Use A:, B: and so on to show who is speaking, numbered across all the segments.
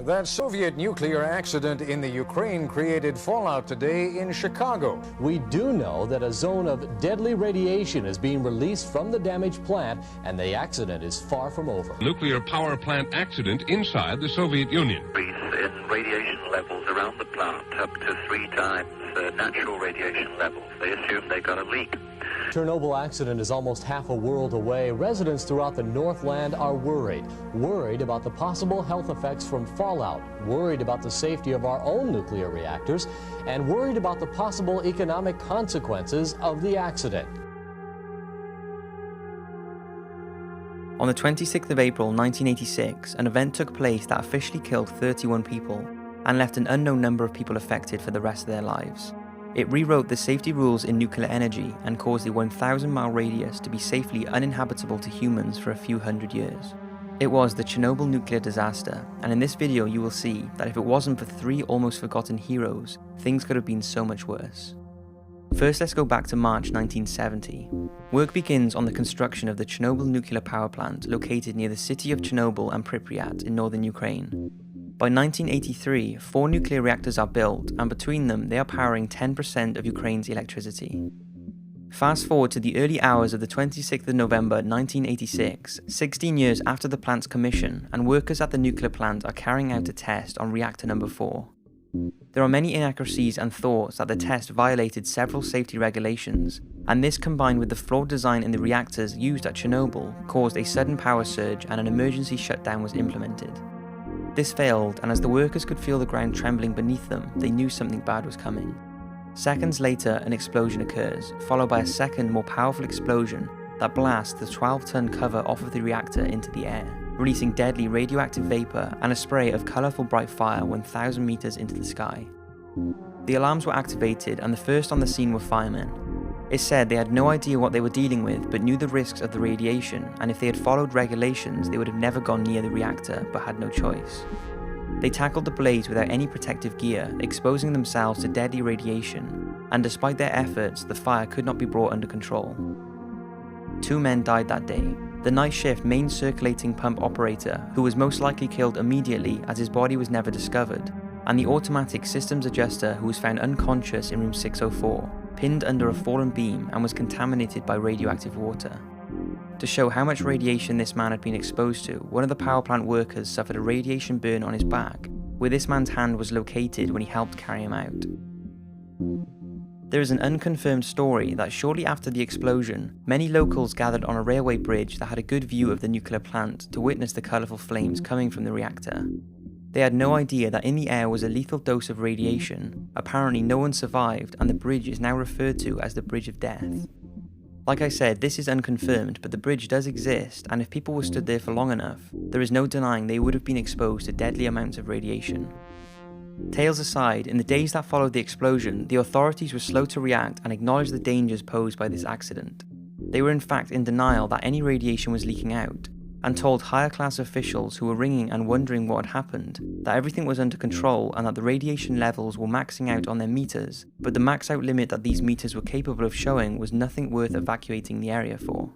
A: That Soviet nuclear accident in the Ukraine created fallout today in Chicago.
B: We do know that a zone of deadly radiation is being released from the damaged plant, and the accident is far from over.
C: Nuclear power plant accident inside the Soviet Union.
D: Increase in radiation levels around the plant up to 3 times natural radiation levels. They assume they got a leak.
B: Chernobyl accident is almost half a world away. Residents throughout the Northland are worried about the possible health effects from fallout, worried about the safety of our own nuclear reactors, and worried about the possible economic consequences of the accident.
E: On the 26th of April 1986, an event took place that officially killed 31 people and left an unknown number of people affected for the rest of their lives. It rewrote the safety rules in nuclear energy and caused the 1,000-mile radius to be safely uninhabitable to humans for a few hundred years. It was the Chernobyl nuclear disaster, and in this video you will see that if it wasn't for 3 almost forgotten heroes, things could have been so much worse. First, let's go back to March 1970. Work begins on the construction of the Chernobyl nuclear power plant located near the city of Chernobyl and Pripyat in northern Ukraine. By 1983, 4 nuclear reactors are built, and between them they are powering 10% of Ukraine's electricity. Fast forward to the early hours of the 26th of November 1986, 16 years after the plant's commission, and workers at the nuclear plant are carrying out a test on reactor number 4. There are many inaccuracies and thoughts that the test violated several safety regulations, and this combined with the flawed design in the reactors used at Chernobyl caused a sudden power surge and an emergency shutdown was implemented. This failed, and as the workers could feel the ground trembling beneath them, they knew something bad was coming. Seconds later, an explosion occurs, followed by a second, more powerful explosion that blasts the 12-ton cover off of the reactor into the air, releasing deadly radioactive vapor and a spray of colourful bright fire 1,000 meters into the sky. The alarms were activated, and the first on the scene were firemen. It said they had no idea what they were dealing with, but knew the risks of the radiation, and if they had followed regulations, they would have never gone near the reactor, but had no choice. They tackled the blaze without any protective gear, exposing themselves to deadly radiation, and despite their efforts, the fire could not be brought under control. 2 men died that day. The night shift main circulating pump operator, who was most likely killed immediately as his body was never discovered, and the automatic systems adjuster who was found unconscious in room 604, pinned under a fallen beam and was contaminated by radioactive water. To show how much radiation this man had been exposed to, one of the power plant workers suffered a radiation burn on his back, where this man's hand was located when he helped carry him out. There is an unconfirmed story that shortly after the explosion, many locals gathered on a railway bridge that had a good view of the nuclear plant to witness the colourful flames coming from the reactor. They had no idea that in the air was a lethal dose of radiation. Apparently no one survived, and the bridge is now referred to as the Bridge of Death. Like I said, this is unconfirmed, but the bridge does exist, and if people were stood there for long enough, there is no denying they would have been exposed to deadly amounts of radiation. Tales aside, in the days that followed the explosion, the authorities were slow to react and acknowledge the dangers posed by this accident. They were in fact in denial that any radiation was leaking out, and told higher class officials who were ringing and wondering what had happened that everything was under control and that the radiation levels were maxing out on their meters, but the max out limit that these meters were capable of showing was nothing worth evacuating the area for.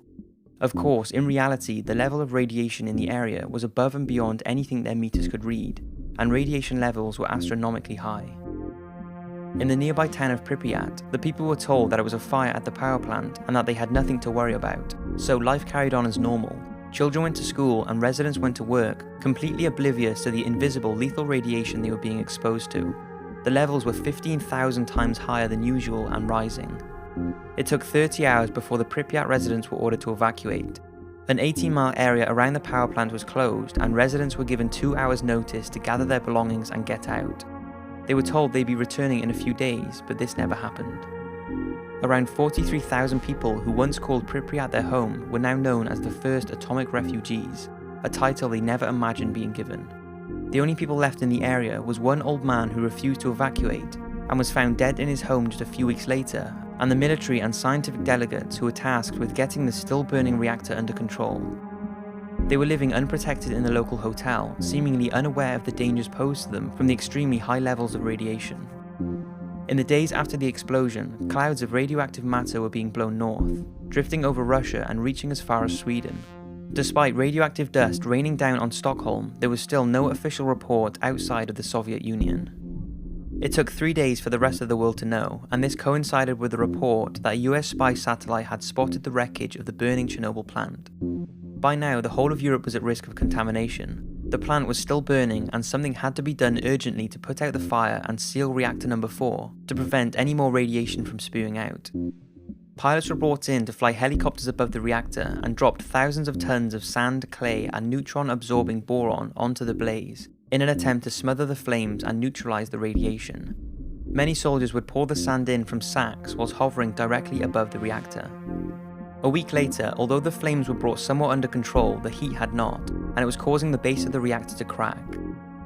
E: Of course, in reality, the level of radiation in the area was above and beyond anything their meters could read, and radiation levels were astronomically high. In the nearby town of Pripyat, the people were told that it was a fire at the power plant and that they had nothing to worry about, so life carried on as normal. Children went to school and residents went to work, completely oblivious to the invisible lethal radiation they were being exposed to. The levels were 15,000 times higher than usual and rising. It took 30 hours before the Pripyat residents were ordered to evacuate. An 18-mile area around the power plant was closed, and residents were given 2 hours' notice to gather their belongings and get out. They were told they'd be returning in a few days, but this never happened. Around 43,000 people who once called Pripyat their home were now known as the first atomic refugees, a title they never imagined being given. The only people left in the area was one old man who refused to evacuate and was found dead in his home just a few weeks later, and the military and scientific delegates who were tasked with getting the still-burning reactor under control. They were living unprotected in the local hotel, seemingly unaware of the dangers posed to them from the extremely high levels of radiation. In the days after the explosion, clouds of radioactive matter were being blown north, drifting over Russia and reaching as far as Sweden. Despite radioactive dust raining down on Stockholm, there was still no official report outside of the Soviet Union. It took 3 days for the rest of the world to know, and this coincided with a report that a US spy satellite had spotted the wreckage of the burning Chernobyl plant. By now, the whole of Europe was at risk of contamination. The plant was still burning, and something had to be done urgently to put out the fire and seal reactor number 4 to prevent any more radiation from spewing out. Pilots were brought in to fly helicopters above the reactor and dropped thousands of tons of sand, clay, and neutron-absorbing boron onto the blaze, in an attempt to smother the flames and neutralize the radiation. Many soldiers would pour the sand in from sacks whilst hovering directly above the reactor. A week later, although the flames were brought somewhat under control, the heat had not, and it was causing the base of the reactor to crack.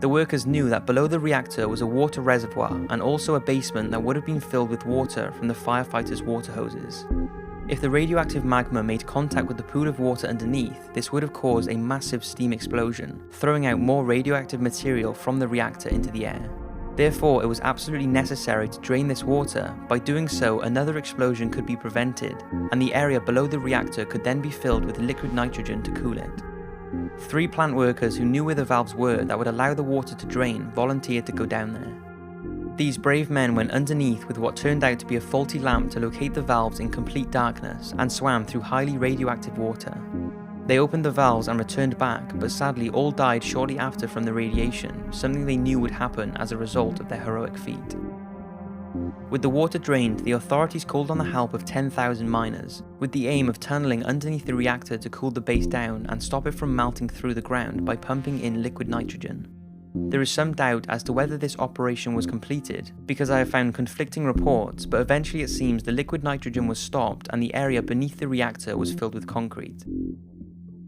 E: The workers knew that below the reactor was a water reservoir and also a basement that would have been filled with water from the firefighters' water hoses. If the radioactive magma made contact with the pool of water underneath, this would have caused a massive steam explosion, throwing out more radioactive material from the reactor into the air. Therefore, it was absolutely necessary to drain this water. By doing so, another explosion could be prevented, and the area below the reactor could then be filled with liquid nitrogen to cool it. 3 plant workers who knew where the valves were that would allow the water to drain volunteered to go down there. These brave men went underneath with what turned out to be a faulty lamp to locate the valves in complete darkness and swam through highly radioactive water. They opened the valves and returned back, but sadly all died shortly after from the radiation, something they knew would happen as a result of their heroic feat. With the water drained, the authorities called on the help of 10,000 miners, with the aim of tunneling underneath the reactor to cool the base down and stop it from melting through the ground by pumping in liquid nitrogen. There is some doubt as to whether this operation was completed, because I have found conflicting reports, but eventually it seems the liquid nitrogen was stopped and the area beneath the reactor was filled with concrete.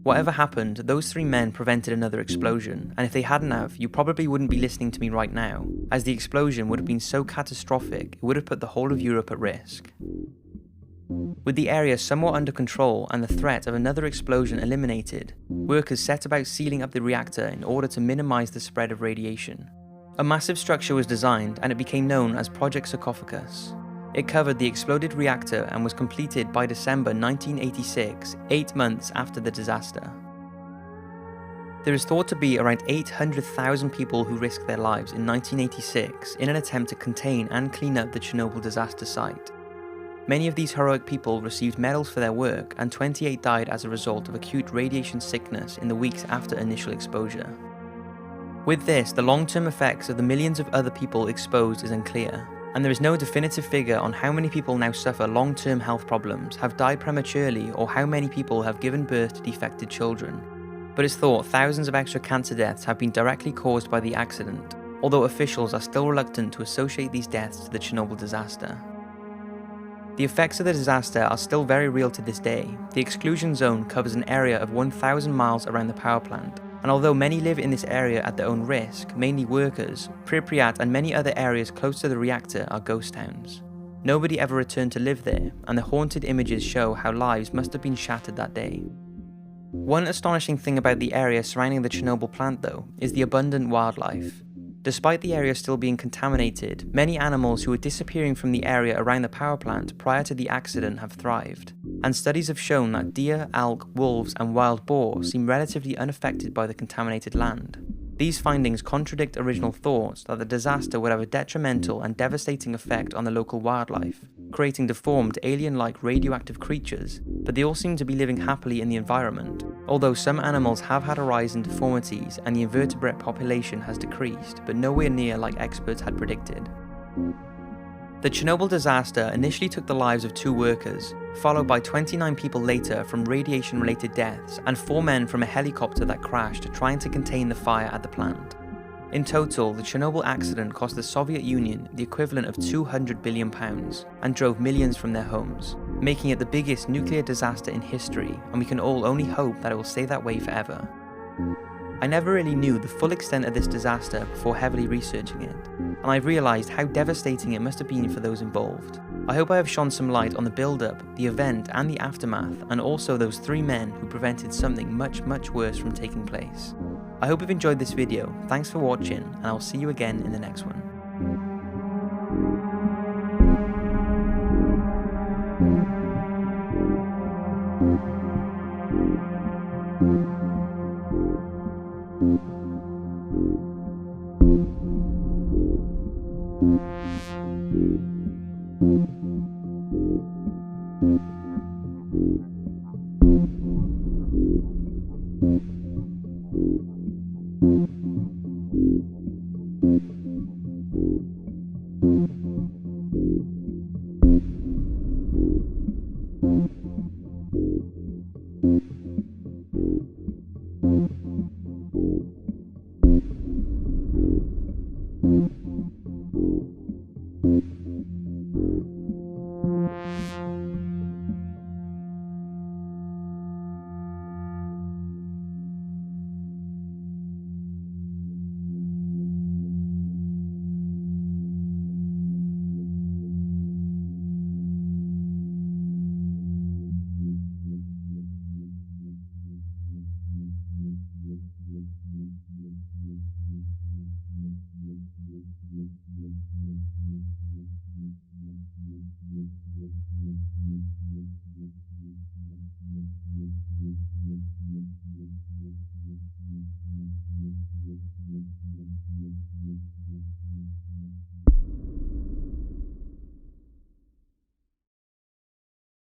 E: Whatever happened, those 3 men prevented another explosion, and if they hadn't have, you probably wouldn't be listening to me right now, as the explosion would have been so catastrophic it would have put the whole of Europe at risk. With the area somewhat under control and the threat of another explosion eliminated, workers set about sealing up the reactor in order to minimize the spread of radiation. A massive structure was designed, and it became known as Project Sarcophagus. It covered the exploded reactor and was completed by December 1986, 8 months after the disaster. There is thought to be around 800,000 people who risked their lives in 1986 in an attempt to contain and clean up the Chernobyl disaster site. Many of these heroic people received medals for their work, and 28 died as a result of acute radiation sickness in the weeks after initial exposure. With this, the long-term effects of the millions of other people exposed is unclear, and there is no definitive figure on how many people now suffer long-term health problems, have died prematurely, or how many people have given birth to defected children. But it's thought thousands of extra cancer deaths have been directly caused by the accident, although officials are still reluctant to associate these deaths to the Chernobyl disaster. The effects of the disaster are still very real to this day. The exclusion zone covers an area of 1,000 miles around the power plant, and although many live in this area at their own risk, mainly workers, Pripyat and many other areas close to the reactor are ghost towns. Nobody ever returned to live there, and the haunted images show how lives must have been shattered that day. One astonishing thing about the area surrounding the Chernobyl plant, though, is the abundant wildlife. Despite the area still being contaminated, many animals who were disappearing from the area around the power plant prior to the accident have thrived, and studies have shown that deer, elk, wolves, and wild boar seem relatively unaffected by the contaminated land. These findings contradict original thoughts that the disaster would have a detrimental and devastating effect on the local wildlife, creating deformed, alien-like radioactive creatures, but they all seem to be living happily in the environment, although some animals have had a rise in deformities and the invertebrate population has decreased, but nowhere near like experts had predicted. The Chernobyl disaster initially took the lives of 2 workers, followed by 29 people later from radiation-related deaths and 4 men from a helicopter that crashed trying to contain the fire at the plant. In total, the Chernobyl accident cost the Soviet Union the equivalent of £200 billion and drove millions from their homes, making it the biggest nuclear disaster in history, and we can all only hope that it will stay that way forever. I never really knew the full extent of this disaster before heavily researching it, and I've realised how devastating it must have been for those involved. I hope I have shone some light on the build-up, the event and the aftermath, and also those 3 men who prevented something much worse from taking place. I hope you've enjoyed this video, thanks for watching, and I'll see you again in the next one.